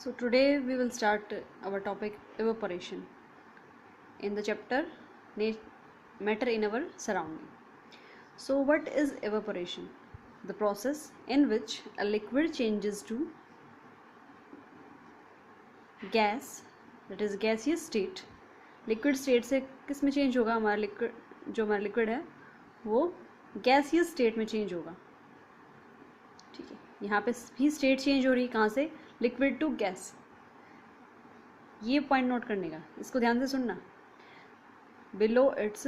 So today we will start our topic evaporation in the chapter matter in our surrounding. So what is evaporation? The process in which a liquid changes to gas, that is gaseous state. Liquid state से किस में change होगा? हमारा liquid जो हमारा liquid है वो gaseous state में चेंज होगा. ठीक है, यहाँ पे भी स्टेट चेंज हो रही है. कहाँ से? Liquid to gas. ये पॉइंट नोट करने का, इसको ध्यान से सुनना. Below its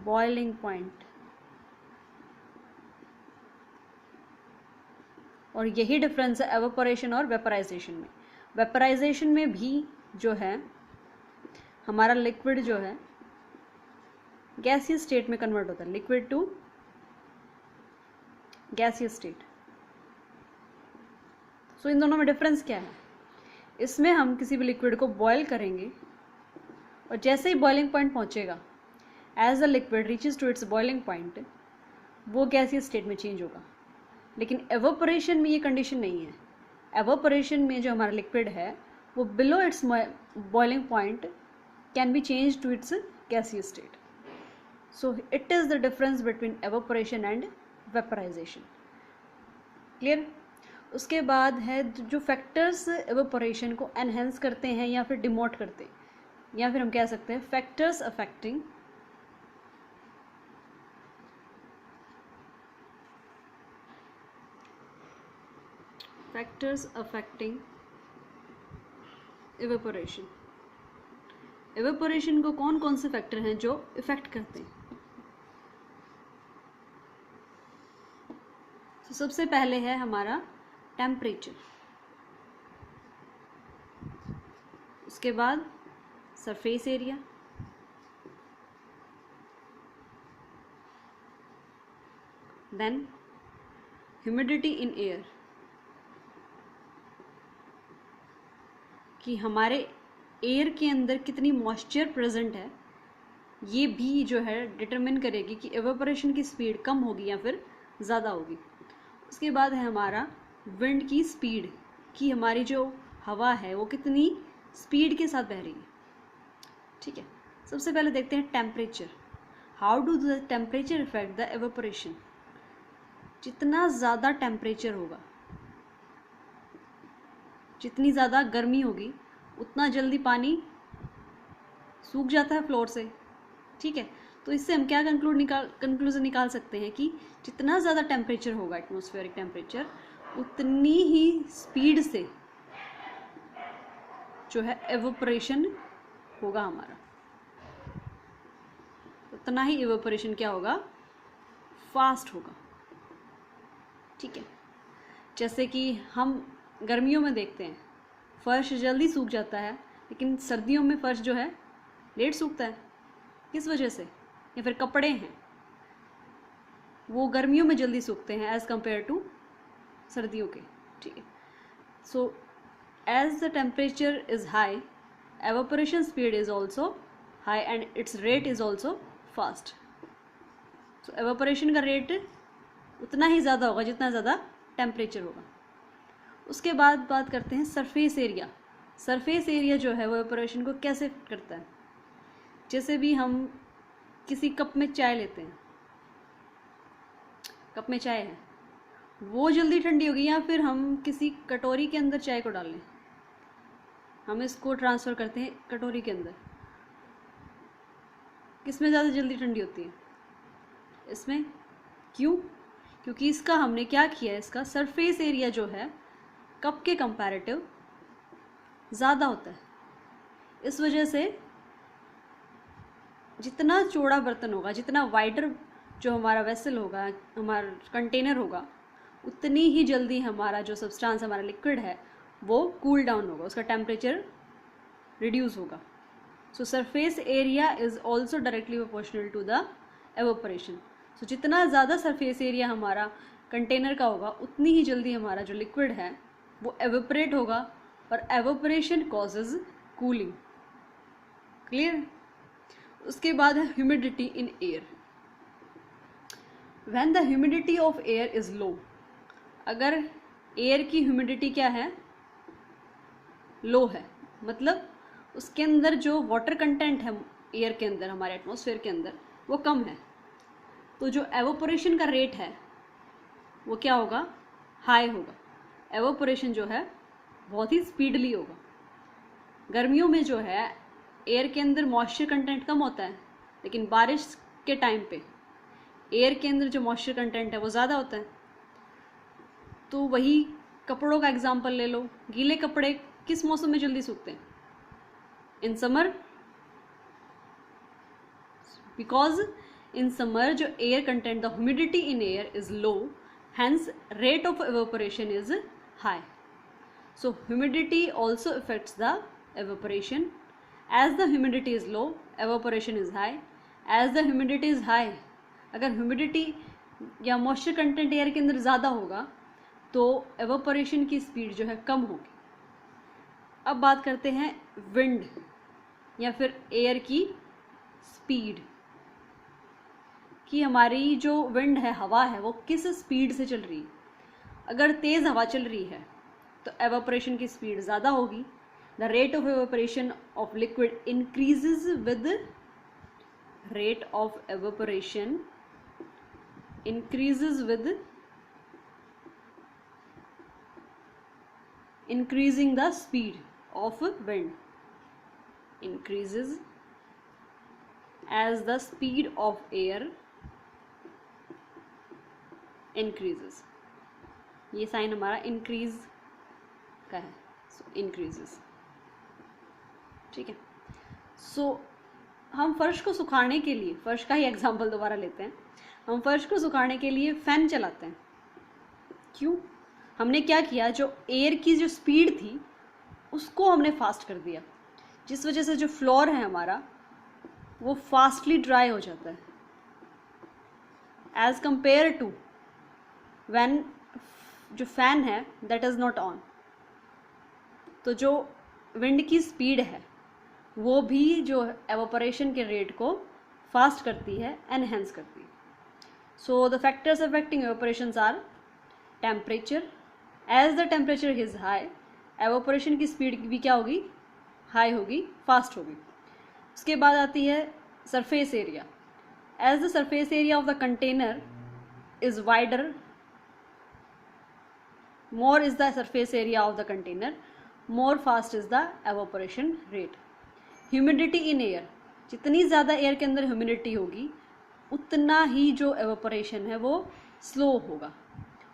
boiling point. और यही डिफरेंस है एवापोरेशन और वेपराइजेशन में. वेपराइजेशन में भी जो है हमारा लिक्विड जो है गैसियस स्टेट में कन्वर्ट होता है. Liquid to gaseous state. So इन दोनों में डिफरेंस क्या है? इसमें हम किसी भी लिक्विड को बॉयल करेंगे और जैसे ही बॉइलिंग पॉइंट पहुंचेगा, as the liquid reaches to its boiling point, वो गैसियस स्टेट में चेंज होगा. लेकिन एवापोरेशन में ये कंडीशन नहीं है. एवापोरेशन में जो हमारा लिक्विड है वो below its boiling point can be change to its gaseous state. So it is the difference between evaporation and vaporization. Clear? उसके बाद है जो फैक्टर्स एवापोरेशन को एनहेंस करते हैं या फिर डिमोट करते हैं, या फिर हम कह सकते हैं फैक्टर्स अफेक्टिंग evaporation. evaporation को कौन कौन से फैक्टर हैं जो इफेक्ट करते हैं? तो सबसे पहले है हमारा टेम्परेचर, उसके बाद surface area, then humidity in air, कि हमारे एयर के अंदर कितनी मॉइस्चर प्रेजेंट है, ये भी जो है डिटरमिन करेगी कि एवापोरेशन की स्पीड कम होगी या फिर ज़्यादा होगी. उसके बाद है हमारा विंड की स्पीड, कि हमारी जो हवा है वो कितनी स्पीड के साथ बह रही है. ठीक है, सबसे पहले देखते हैं temperature. How do the temperature effect the evaporation? जितना ज़्यादा टेम्परेचर होगा, जितनी ज़्यादा गर्मी होगी, उतना जल्दी पानी सूख जाता है फ्लोर से. ठीक है, तो इससे हम क्या कंक्लूजन निकाल सकते हैं कि जितना ज़्यादा टेम्परेचर होगा, एटमॉस्फेरिक टेम्परेचर, उतनी ही स्पीड से जो है एवापोरेशन होगा हमारा. उतना ही एवापोरेशन क्या होगा? फास्ट होगा. ठीक है, जैसे कि हम गर्मियों में देखते हैं फर्श जल्दी सूख जाता है, लेकिन सर्दियों में फर्श जो है लेट सूखता है. किस वजह से? या फिर कपड़े हैं वो गर्मियों में जल्दी सूखते हैं एज़ कंपेयर टू सर्दियों के. ठीक है, so as the temperature is high, evaporation speed is also high and its rate is also fast. So evaporation का रेट उतना ही ज़्यादा होगा जितना ज़्यादा टेम्परेचर होगा. उसके बाद बात करते हैं सरफेस एरिया. सरफेस एरिया जो है वो एवापोरेशन को कैसे करता है? जैसे भी हम किसी कप में चाय लेते हैं, कप में चाय है, वो जल्दी ठंडी होगी, या फिर हम किसी कटोरी के अंदर चाय को डाल लें, हम इसको ट्रांसफ़र करते हैं कटोरी के अंदर, किस में ज़्यादा जल्दी ठंडी होती है? इसमें. क्यों? क्योंकि इसका हमने क्या किया है, इसका सरफेस एरिया जो है कप के कंपैरेटिव ज़्यादा होता है. इस वजह से जितना चौड़ा बर्तन होगा, जितना वाइडर जो हमारा वेसल होगा, हमारा कंटेनर होगा, उतनी ही जल्दी हमारा जो सब्सटेंस, हमारा लिक्विड है, वो कूल डाउन होगा, उसका टेम्परेचर रिड्यूस होगा. So surface area is also directly proportional to the evaporation. So जितना ज़्यादा सरफेस एरिया हमारा कंटेनर का होगा, उतनी ही जल्दी हमारा जो लिक्विड है वो एवेपोरेट होगा, और एवेपोरेशन कॉजेज कूलिंग. क्लियर? उसके बाद है humidity in air. When the humidity of air is low, अगर एयर की ह्यूमिडिटी क्या है, लो है, मतलब उसके अंदर जो वाटर कंटेंट है एयर के अंदर, हमारे एटमॉस्फेयर के अंदर, वो कम है। तो जो एवोपोरेशन का रेट है वो क्या होगा, हाई होगा। एवोपोरेशन जो है बहुत ही स्पीडली होगा। गर्मियों में जो है एयर के अंदर मॉइस्चर कंटेंट कम होता है, लेकिन बारिश के टाइम पे एयर के अंदर जो मॉइस्चर कंटेंट है वो ज़्यादा होता है। तो वही कपड़ों का एग्जांपल ले लो, गीले कपड़े किस मौसम में जल्दी सूखते हैं, in summer, because in summer जो air content, the humidity in air is low, hence rate of evaporation is high. So humidity also affects the evaporation. As the humidity is low, evaporation is high. As the humidity is high, अगर humidity या moisture content air के अंदर ज़्यादा होगा तो evaporation की speed जो है कम होगी। अब बात करते हैं विंड या फिर एयर की स्पीड, कि हमारी जो विंड है, हवा है, वो किस स्पीड से चल रही है। अगर तेज़ हवा चल रही है तो एवोपरेशन की स्पीड ज़्यादा होगी। The rate of evaporation of liquid increases with rate of evaporation increases with increasing the speed of wind, increases as the speed of air increases. ये साइन हमारा इंक्रीज का है, सो इंक्रीजेस, ठीक है। सो हम फर्श को सुखाने के लिए, फर्श का ही एग्जांपल दोबारा लेते हैं, हम फर्श को सुखाने के लिए फ़ैन चलाते हैं। क्यों? हमने क्या किया, जो एयर की जो स्पीड थी उसको हमने फास्ट कर दिया, जिस वजह से जो फ्लोर है हमारा वो फास्टली ड्राई हो जाता है एज कंपेयर टू व्हेन जो फैन है दैट इज़ नॉट ऑन। तो जो विंड की स्पीड है वो भी जो एवोपरेशन के रेट को फास्ट करती है, एनहेंस करती है। So the factors affecting evaporations are temperature, as the temperature is high evaporation की स्पीड भी क्या होगी, हाई होगी, फास्ट होगी। उसके बाद आती है surface area, as the surface area of the container is wider, more is the surface area of the container, more fast is the evaporation rate. Humidity in air, जितनी ज़्यादा एयर के अंदर ह्यूमिडिटी होगी उतना ही जो एवोपरेशन है वो slow होगा,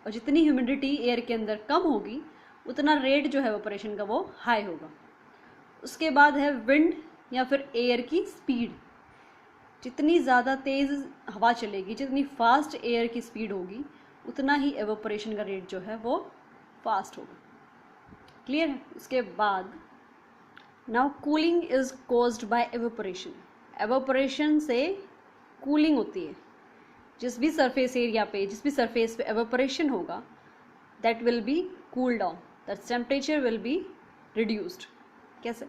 और जितनी ह्यूमिडिटी एयर के अंदर कम होगी उतना रेट जो है एवोपरेशन का वो हाई होगा। उसके बाद है विंड या फिर एयर की स्पीड, जितनी ज़्यादा तेज़ हवा चलेगी, जितनी फास्ट एयर की स्पीड होगी उतना ही एवोपरेशन का रेट जो है वो फास्ट होगा। क्लियर है? उसके बाद now cooling is caused by evaporation, evaporation से कूलिंग होती है। जिस भी सरफेस एरिया पे, जिस भी सरफेस पे एवोपरेशन होगा that will be cool down, that temperature will be reduced. कैसे?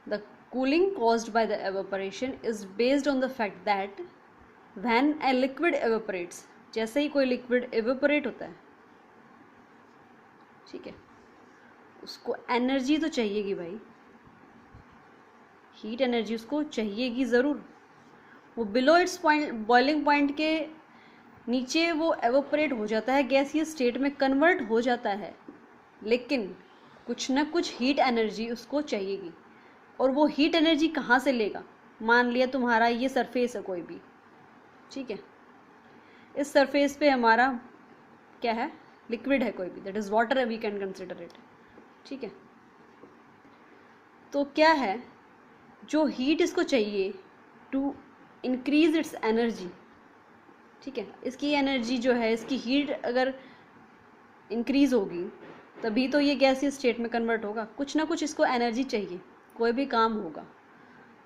The cooling caused by the evaporation is based on the fact that when a liquid evaporates, जैसे ही कोई liquid evaporate होता है, ठीक है, उसको एनर्जी तो चाहिएगी भाई, हीट एनर्जी उसको चाहिएगी ज़रूर। वो below it's point, boiling point के नीचे वो एवोपरेट हो जाता है, गैसीय स्टेट में कन्वर्ट हो जाता है, लेकिन कुछ ना कुछ हीट एनर्जी उसको चाहिएगी। और वो हीट एनर्जी कहाँ से लेगा? मान लिया तुम्हारा ये सरफेस है कोई भी, ठीक है, इस सरफेस पे हमारा क्या है, लिक्विड है कोई भी, that is water, we can consider it, ठीक है। तो क्या है, जो हीट इसको चाहिए टू इंक्रीज इट्स एनर्जी, ठीक है, इसकी एनर्जी जो है, इसकी हीट अगर इंक्रीज होगी तभी तो ये गैसीय स्टेट में कन्वर्ट होगा। कुछ ना कुछ इसको एनर्जी चाहिए, कोई भी काम होगा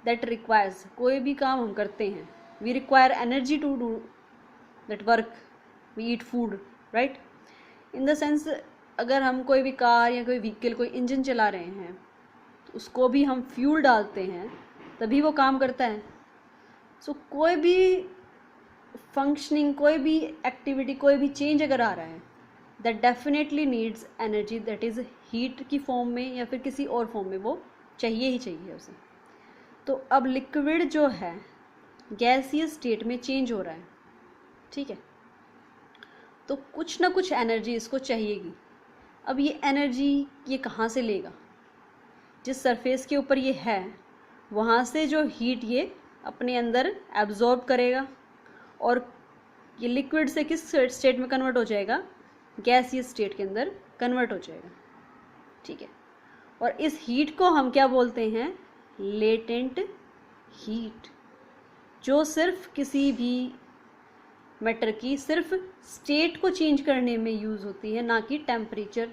दैट रिक्वायर्स, कोई भी काम हम करते हैं, we require energy to do that work, we eat food, right. In the sense अगर हम कोई भी कार या कोई व्हीकल, कोई इंजन चला रहे हैं तो उसको भी हम फ्यूल डालते हैं तभी वो काम करता है। सो कोई भी फंक्शनिंग, कोई भी एक्टिविटी, कोई भी चेंज अगर आ रहा है that definitely needs energy, that is heat की फॉर्म में या फिर किसी और फॉर्म में वो चाहिए ही चाहिए उसे। तो अब लिक्विड जो है गैसियस स्टेट में चेंज हो रहा है, ठीक है, तो कुछ ना कुछ एनर्जी इसको चाहिएगी। अब ये एनर्जी ये कहाँ से लेगा? जिस सरफेस के ऊपर ये है वहाँ से जो हीट ये अपने अंदर एब्जॉर्ब करेगा और ये लिक्विड से किस स्टेट में कन्वर्ट हो जाएगा? गैसियस स्टेट के अंदर कन्वर्ट हो जाएगा, ठीक है। और इस हीट को हम क्या बोलते हैं? लेटेंट हीट, जो सिर्फ किसी भी मैटर की सिर्फ स्टेट को चेंज करने में यूज़ होती है, ना कि टेम्परेचर।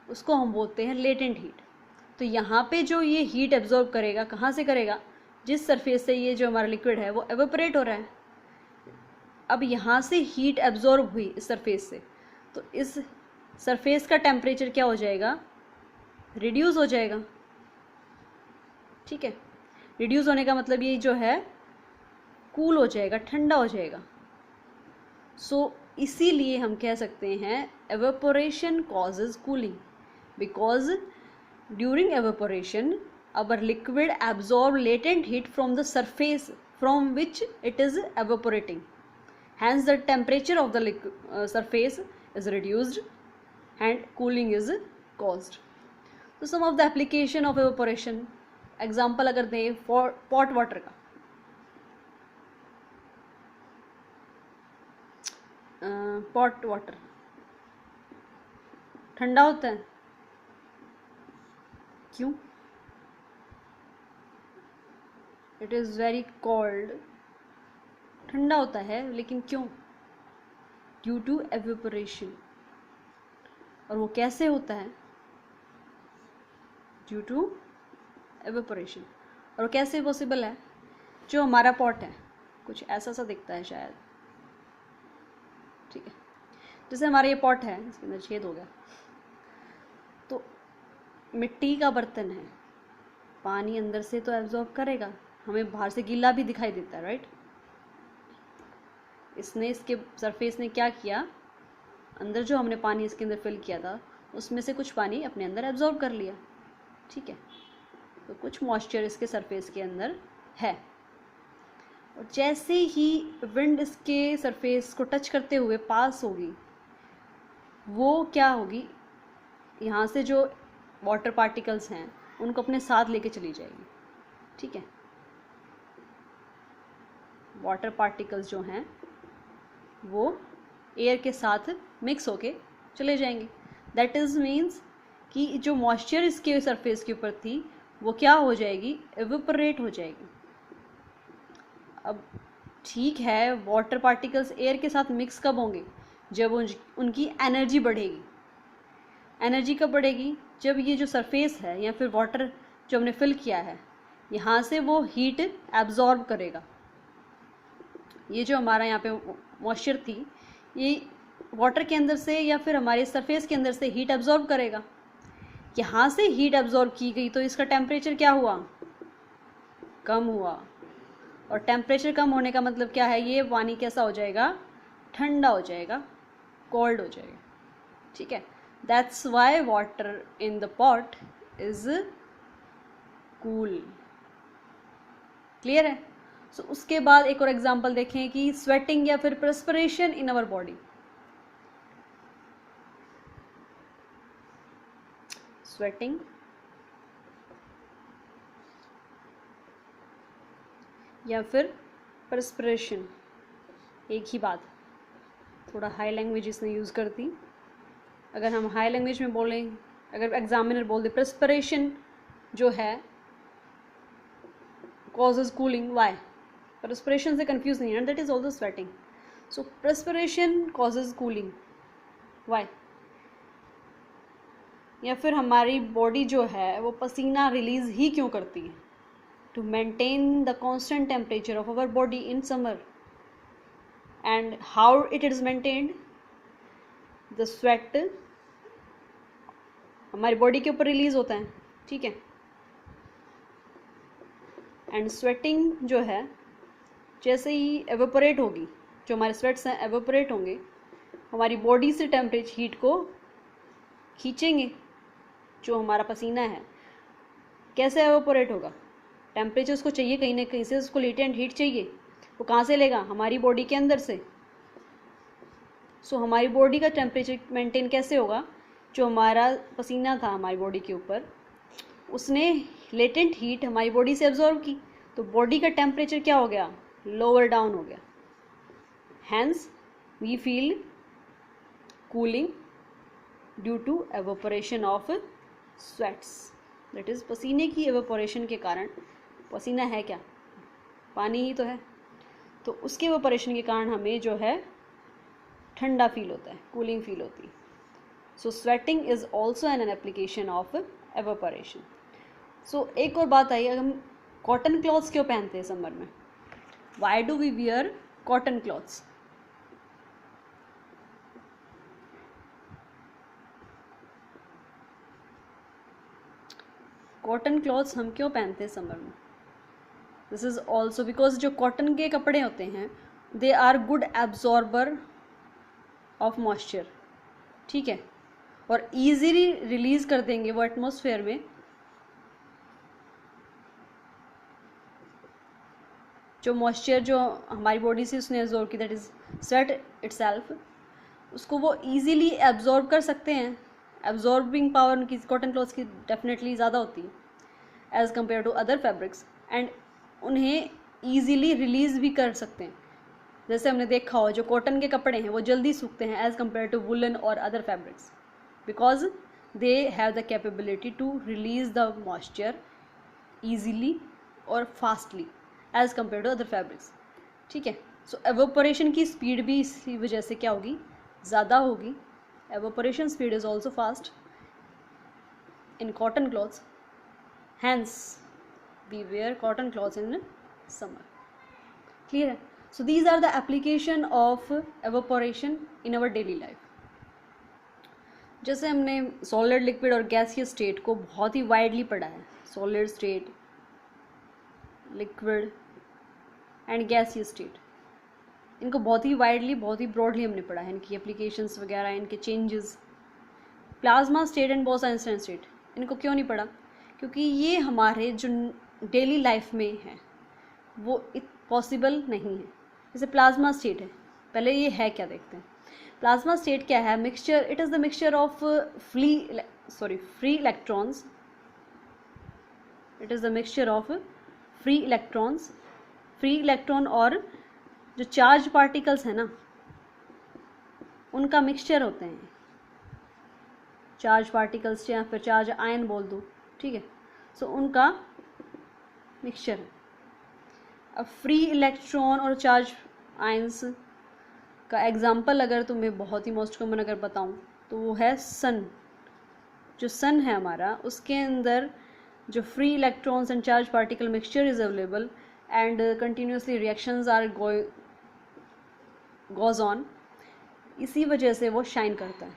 उसको हम बोलते हैं लेटेंट हीट। तो यहाँ पे जो ये हीट एब्जॉर्ब करेगा, कहाँ से करेगा? जिस सरफेस से ये जो हमारा लिक्विड है वो एवेपोरेट हो रहा है। अब यहाँ से हीट एब्जॉर्ब हुई इस सरफेस से, तो इस सरफेस का टेम्परेचर क्या हो जाएगा? रिड्यूस हो जाएगा, ठीक है। रिड्यूस होने का मतलब ये जो है कूल हो जाएगा, ठंडा हो जाएगा। सो इसीलिए हम कह सकते हैं evaporation causes cooling, because during evaporation our liquid absorb latent heat from the surface from which it is evaporating. Hence the temperature of the surface is reduced and cooling is caused. So some of the application of evaporation, example अगर दें pot water का, pot water ठंडा होता है, क्यों? It is very cold, ठंडा होता है, लेकिन क्यों? Due to evaporation. और वो कैसे होता है? Due to evaporation. और कैसे पॉसिबल है? जो हमारा पॉट है कुछ ऐसा सा दिखता है शायद, ठीक है, जैसे हमारा ये पॉट है, इसके अंदर छेद हो गया, तो मिट्टी का बर्तन है, पानी अंदर से तो एब्जॉर्ब करेगा, हमें बाहर से गीला भी दिखाई देता है, राइट। इसके सरफेस ने क्या किया? अंदर जो हमने पानी इसके अंदर फिल किया था उसमें से कुछ पानी अपने अंदर एब्जॉर्ब कर लिया, ठीक है। तो कुछ मॉइस्चर इसके सरफेस के अंदर है, और जैसे ही विंड इसके सरफेस को टच करते हुए पास होगी, वो क्या होगी? यहाँ से जो वाटर पार्टिकल्स हैं उनको अपने साथ लेके चली जाएगी, ठीक है। वाटर पार्टिकल्स जो हैं वो एयर के साथ मिक्स होके चले जाएंगे। दैट इज़ मीन्स कि जो मॉइस्चर इसके सरफेस के ऊपर थी वो क्या हो जाएगी? एवेपोरेट हो जाएगी। अब ठीक है, वाटर पार्टिकल्स एयर के साथ मिक्स कब होंगे? जब उनकी एनर्जी बढ़ेगी। एनर्जी कब बढ़ेगी? जब ये जो सरफेस है या फिर वाटर जो हमने फिल किया है यहाँ से वो हीट एब्जॉर्ब करेगा। ये जो हमारा यहाँ पे मॉइस्चर थी ये वाटर के अंदर से या फिर हमारे सरफेस के अंदर से हीट एब्जॉर्ब करेगा। यहाँ से हीट एब्जॉर्ब की गई तो इसका टेम्परेचर क्या हुआ? कम हुआ। और टेम्परेचर कम होने का मतलब क्या है? ये पानी कैसा हो जाएगा? ठंडा हो जाएगा, कोल्ड हो जाएगा, ठीक है। That's why water in the pot is cool. Clear है? सो उसके बाद एक और एग्जांपल देखें कि स्वेटिंग या फिर perspiration in our body. Sweating या फिर परस्पिरेशन एक ही बात, थोड़ा हाई लैंग्वेज इसने यूज़ कर दी। अगर हम हाई लैंग्वेज में बोलें, अगर एग्जामिनर बोल दे परस्पिरेशन जो है causes cooling, why? परस्पिरेशन से कंफ्यूज नहीं है, that is also sweating. So perspiration causes cooling, why? या फिर हमारी बॉडी जो है वो पसीना रिलीज ही क्यों करती है? To maintain the constant temperature of our body in summer. And how it is maintained? The sweat हमारी बॉडी के ऊपर रिलीज होता है, ठीक है। एंड स्वेटिंग जो है जैसे ही एवेपोरेट होगी, जो हमारे स्वेट्स हैं एवेपोरेट होंगे, हमारी बॉडी से टेम्परेचर हीट को खींचेंगे, जो हमारा पसीना है कैसे एवापोरेट होगा, टेम्परेचर उसको चाहिए कहीं ना कहीं से, उसको लेटेंट हीट चाहिए, वो कहाँ से लेगा, हमारी बॉडी के अंदर से। सो हमारी बॉडी का टेम्परेचर मेंटेन कैसे होगा, जो हमारा पसीना था हमारी बॉडी के ऊपर, उसने लेटेंट हीट हमारी बॉडी से एब्जॉर्ब की, तो बॉडी का टेम्परेचर क्या हो गया, लोअर डाउन हो गया। Hence we feel cooling due to evaporation of sweats, that is पसीने की एवोपरेशन के कारण, पसीना है क्या, पानी ही तो है, तो उसके एवोपरेशन के कारण हमें जो है ठंडा फील होता है, कूलिंग फील होती है। So sweating is also an application of evaporation. So एक और बात आई, अगर हम कॉटन क्लॉथ्स क्यों पहनते हैं समर में, why do we wear cotton clothes? Cotton clothes हम क्यों पहनते हैं समर में? दिस इज ऑल्सो बिकॉज जो कॉटन के कपड़े होते हैं they are good absorber of moisture, ठीक है, और ईजीली रिलीज कर देंगे वो एटमॉस्फेयर में जो मॉइस्चर जो हमारी बॉडी से उसने एब्जॉर्ब की, दैट इज स्वेट इटसेल्फ, उसको वो ईजीली एब्जॉर्ब कर सकते हैं। एब्जॉर्बिंग पावर उनकी कॉटन क्लॉथ्स की डेफिनेटली ज़्यादा होती है as compare to other fabrics, and उन्हें ईजीली रिलीज़ भी कर सकते हैं। जैसे हमने देखा हो जो कॉटन के कपड़े हैं वो जल्दी सूखते हैं एज़ कम्पेयर टू वुलन और other fabrics, because they have the capability to release the moisture easily और fastly as compare to other fabrics, ठीक है। सो एवोपरेशन की स्पीड भी इसी वजह से क्या होगी, ज़्यादा होगी। Evaporation speed is also fast in cotton clothes, hence we wear cotton clothes in summer. Clear है? So these are the application of evaporation in our daily life. जैसे हमने सॉलिड, लिक्विड और गैसियस स्टेट को बहुत ही widely पढ़ा है, solid state, liquid and gaseous state, इनको बहुत ही वाइडली, बहुत ही ब्रॉडली हमने पढ़ा है, इनकी एप्लीकेशंस वगैरह, इनके changes. Plasma state and Bose Einstein state, इनको क्यों नहीं पढ़ा? क्योंकि ये हमारे जो डेली लाइफ में है वो पॉसिबल नहीं है। जैसे प्लाज्मा स्टेट है, पहले ये है क्या देखते हैं। प्लाज्मा स्टेट क्या है? Mixture, it is the mixture of free electrons, it is the mixture of free electrons, free electron और जो चार्ज पार्टिकल्स हैं ना उनका मिक्सचर होते हैं, चार्ज पार्टिकल्स या फिर चार्ज आयन बोल दो, ठीक है। सो उनका मिक्सचर है। अब फ्री इलेक्ट्रॉन और चार्ज आयंस का एग्जांपल अगर तुम्हें बहुत ही मोस्ट कॉमन अगर बताऊं तो वो है सन। जो सन है हमारा, उसके अंदर जो free electrons and charge particle mixture is available and continuously reactions are goes on, इसी वजह से वो शाइन करता है,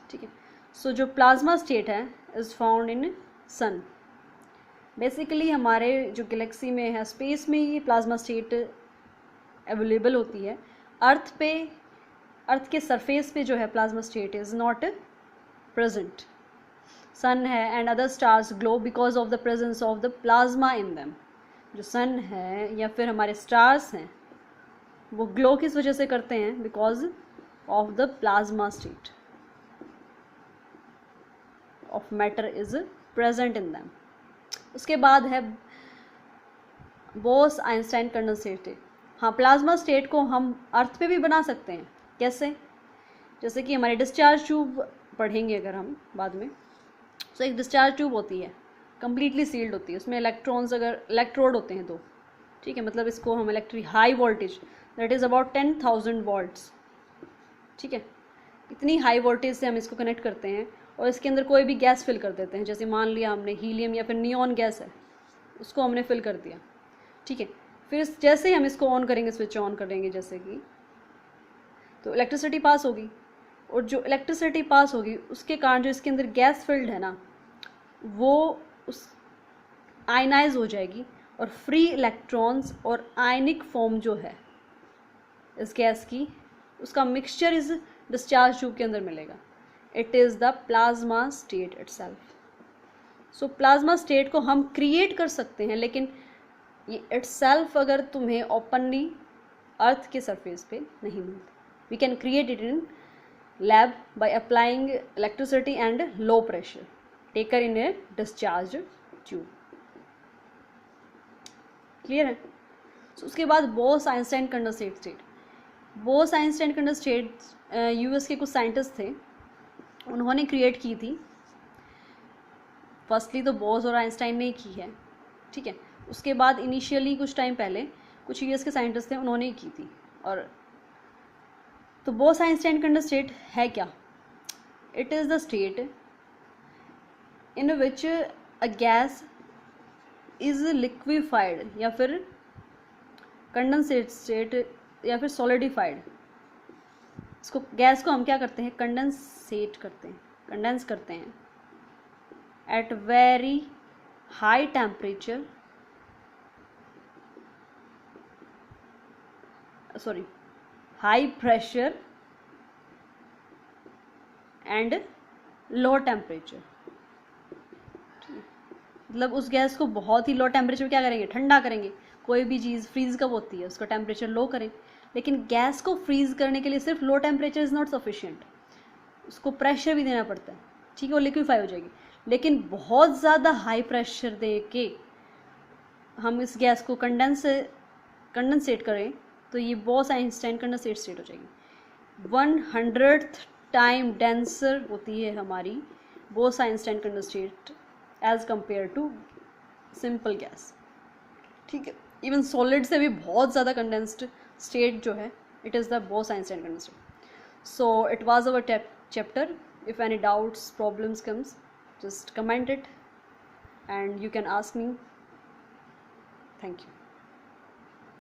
ठीक है। सो जो प्लाज्मा स्टेट है is found in sun. Basically हमारे जो गैलेक्सी में है, स्पेस में ये प्लाज्मा स्टेट अवेलेबल होती है। अर्थ पे, अर्थ के सरफेस पे जो है plasma state is not present. Sun है and other stars glow because of the presence of the plasma in them. जो सन है या फिर हमारे स्टार्स हैं वो ग्लो किस वजह से करते हैं? Because of the plasma state of matter is present in them. उसके बाद है बोस आइंस्टाइन कंडेंसेट। हाँ, प्लाज्मा स्टेट को हम अर्थ पे भी बना सकते हैं। कैसे? जैसे कि हमारे डिस्चार्ज ट्यूब पढ़ेंगे अगर हम बाद में, तो एक डिस्चार्ज ट्यूब होती है, कम्प्लीटली सील्ड होती है, उसमें इलेक्ट्रॉन्स अगर इलेक्ट्रोड होते हैं दो, ठीक है, मतलब इसको हम electric high voltage, that is about 10,000 volts, ठीक है, इतनी हाई वोल्टेज से हम इसको कनेक्ट करते हैं और इसके अंदर कोई भी गैस फिल कर देते हैं। जैसे मान लिया हमने हीलियम या फिर नियॉन गैस है, उसको हमने फिल कर दिया, ठीक है। फिर जैसे ही हम इसको ऑन करेंगे, स्विच ऑन करेंगे जैसे कि, तो इलेक्ट्रिसिटी पास होगी, और जो इलेक्ट्रिसिटी पास होगी उसके कारण जो इसके अंदर गैस फिल्ड है ना, वो उस आयनाइज हो जाएगी और फ्री इलेक्ट्रॉन्स और आयनिक फॉर्म जो है इस गैस की, उसका मिक्सचर इस डिस्चार्ज ट्यूब के अंदर मिलेगा. It is the plasma state itself. So plasma state को हम क्रिएट कर सकते हैं, लेकिन ये इटसेल्फ अगर तुम्हें ओपनली अर्थ के सरफेस पे नहीं मिलता. We can create it in lab by applying electricity and low pressure taker in a discharge tube. Clear है? So, उसके बाद Bose Einstein condensate state. Bose Einstein condensate US के कुछ साइंटिस्ट थे, उन्होंने क्रिएट की थी. फर्स्टली तो बोस और आइंस्टाइन ने की है, ठीक है. उसके बाद इनिशियली कुछ टाइम पहले कुछ यूएस के साइंटिस्ट थे, उन्होंने की थी. और तो बोस आइंस्टाइन कंडेंसेट है क्या? It is the state in which a gas is liquefied या फिर कंडेंसेट स्टेट या फिर सॉलिडिफाइड. इसको गैस को हम क्या करते हैं? कंडेंसेट करते हैं, कंडेंस करते हैं at very high temperature, sorry high pressure and low temperature. मतलब उस गैस को बहुत ही लो टेम्परेचर क्या करेंगे? ठंडा करेंगे. कोई भी चीज़ फ्रीज कब होती है? उसका टेम्परेचर लो करें. लेकिन गैस को फ्रीज करने के लिए सिर्फ low temperature is not sufficient, उसको प्रेशर भी देना पड़ता है, ठीक है. वो लिक्विफाई हो जाएगी. लेकिन बहुत ज़्यादा हाई प्रेशर दे के हम इस गैस को कंडेंसेट करें तो ये बोस आइंस्टाइन कंडेंसेट स्टेट हो जाएगी. 100th टाइम डेंसर होती है हमारी Bose Einstein condensate as compare to simple gas, ठीक है. इवन सॉलिड से भी बहुत ज़्यादा कंडेंस्ड स्टेट जो है, it is the Bose Einstein condensate. So it was our chapter. If any doubts problems comes, just comment it and you can ask me. Thank you.